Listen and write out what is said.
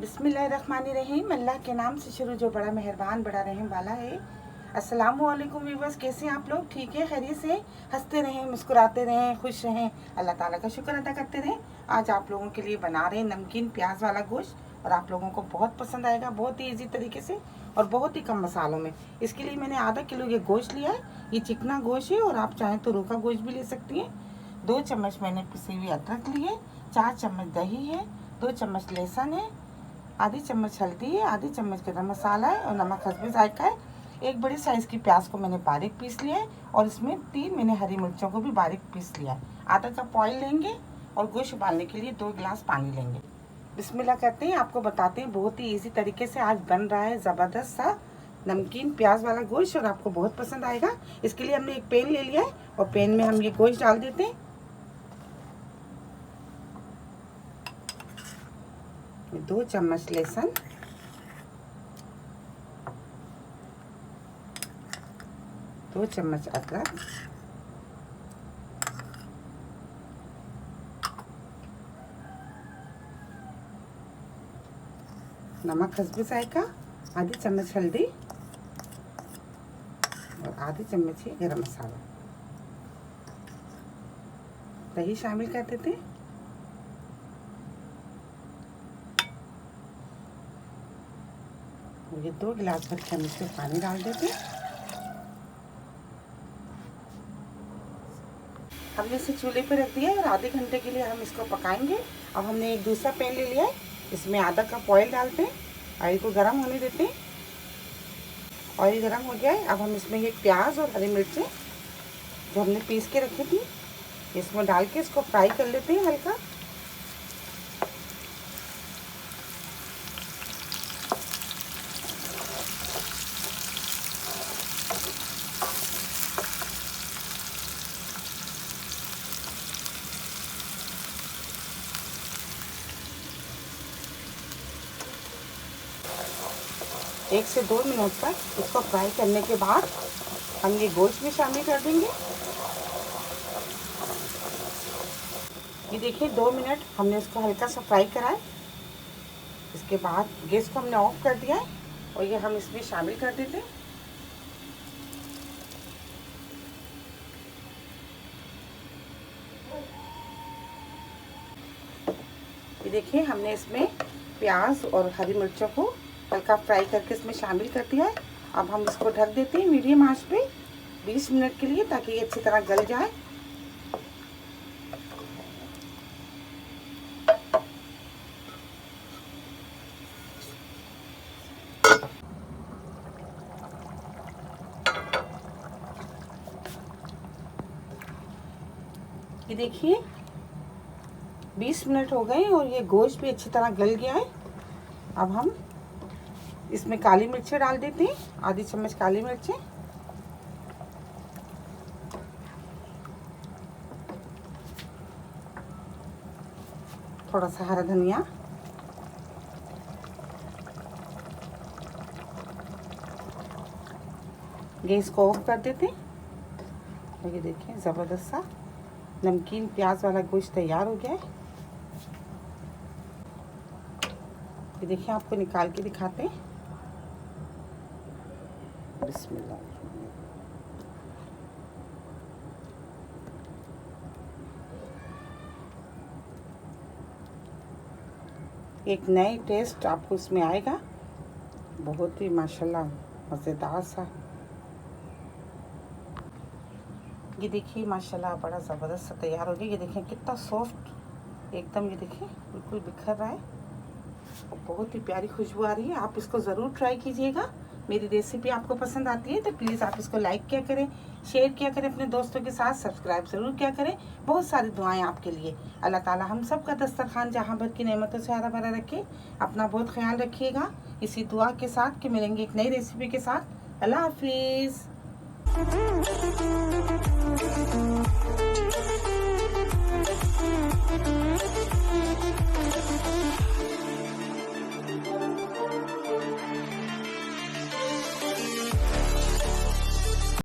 बिस्मिल्लाहिर्रहमानिर्रहीम। अल्लाह के नाम से शुरू जो बड़ा मेहरबान बड़ा रहम वाला है। अस्सलामु अलैकुम व्यूअर्स, कैसे हैं आप लोग? ठीक है, खैरियत से? हंसते रहें, मुस्कुराते रहें, खुश रहें, अल्लाह ताला का शुक्र अदा करते रहें। आज आप लोगों के लिए बना रहे हैं नमकीन प्याज वाला गोश्त और आप लोगों को बहुत पसंद आएगा, बहुत ही ईजी तरीके से और बहुत ही कम मसालों में। इसके लिए मैंने आधा किलो ये गोश्त लिया है। ये चिकना गोश्त है और आप चाहें तो रूखा गोश्त भी ले सकती हैं। 2 चम्मच मैंने पिसी हुई अदरक ली है, 4 चम्मच दही है, 2 चम्मच लहसुन है, आधी चम्मच हल्दी है, आधी चम्मच गरम मसाला है और नमक हस्बे जायका है। एक बड़ी साइज़ की प्याज को मैंने बारीक पीस लिया है और इसमें 3 मैंने हरी मिर्चों को भी बारीक पीस लिया है। आधा कप ऑयल लेंगे और गोश्त उबालने के लिए 2 गिलास पानी लेंगे। बिस्मिल्लाह करते हैं, आपको बताते हैं बहुत ही इजी तरीके से आज बन रहा है ज़बरदस्त सा नमकीन प्याज वाला गोश्त और आपको बहुत पसंद आएगा। इसके लिए हमने एक पैन ले लिया है और पैन में हम ये गोश्त डाल देते हैं। 2 चम्मच लहसुन, 2 चम्मच अदरक, नमक हस्बे जायका, आधी चम्मच हल्दी और आधी चम्मच ही गरम मसाला। दही शामिल कर देते हैं। ये 2 गिलास भर के हम इसमें पानी डाल देते हैं। हमने इसे चूल्हे पर रख दिया है और आधे घंटे के लिए हम इसको पकाएंगे। अब हमने एक दूसरा पैन ले लिया है, इसमें आधा कप ऑयल डालते हैं। ऑयल को गर्म होने देते हैं। ऑयल गर्म हो गया है। अब हम इसमें ये प्याज और हरी मिर्चें जो हमने पीस के रखी थी इसमें डाल के इसको फ्राई कर लेते हैं हल्का। एक से 2 मिनट तक इसको फ्राई करने के बाद हम ये गोश्त भी शामिल कर देंगे। ये देखिए 2 मिनट हमने इसको हल्का सा फ्राई करा है। इसके बाद गैस को हमने ऑफ कर दिया है और ये हम इसमें शामिल कर देते हैं। ये देखिए हमने इसमें प्याज और हरी मिर्चों को हल्का फ्राई करके इसमें शामिल कर दिया है। अब हम इसको ढक देते हैं मीडियम आंच पे 20 मिनट के लिए, ताकि ये अच्छी तरह गल जाए। ये देखिए 20 मिनट हो गए और ये गोश्त भी अच्छी तरह गल गया है। अब हम इसमें काली मिर्चें डाल देते हैं, आधी चम्मच काली मिर्चें, थोड़ा सा हरा धनिया, गैस को ऑफ कर देते हैं। और ये देखिए ज़बरदस्त सा नमकीन प्याज वाला गोश्त तैयार हो गया है। ये देखिए आपको निकाल के दिखाते हैं। बिस्मिल्लाह। एक नई टेस्ट आपको इसमें आएगा, बहुत ही माशाल्लाह मज़ेदार सा। ये देखिए माशाल्लाह बड़ा ज़बरदस्त सा तैयार हो गया। ये देखिए कितना सॉफ्ट एकदम, ये देखिए बिल्कुल बिखर रहा है और बहुत ही प्यारी खुशबू आ रही है। आप इसको ज़रूर ट्राई कीजिएगा। मेरी रेसिपी आपको पसंद आती है तो प्लीज़ आप इसको लाइक किया करें, शेयर किया करें अपने दोस्तों के साथ, सब्सक्राइब ज़रूर किया करें। बहुत सारी दुआएं आपके लिए। अल्लाह ताला हम सब का दस्तरखान जहां भर की नेमतों से हरा भरा रखे। अपना बहुत ख्याल रखिएगा इसी दुआ के साथ कि मिलेंगे एक नई रेसिपी के साथ। अल्लाह हाफिज़।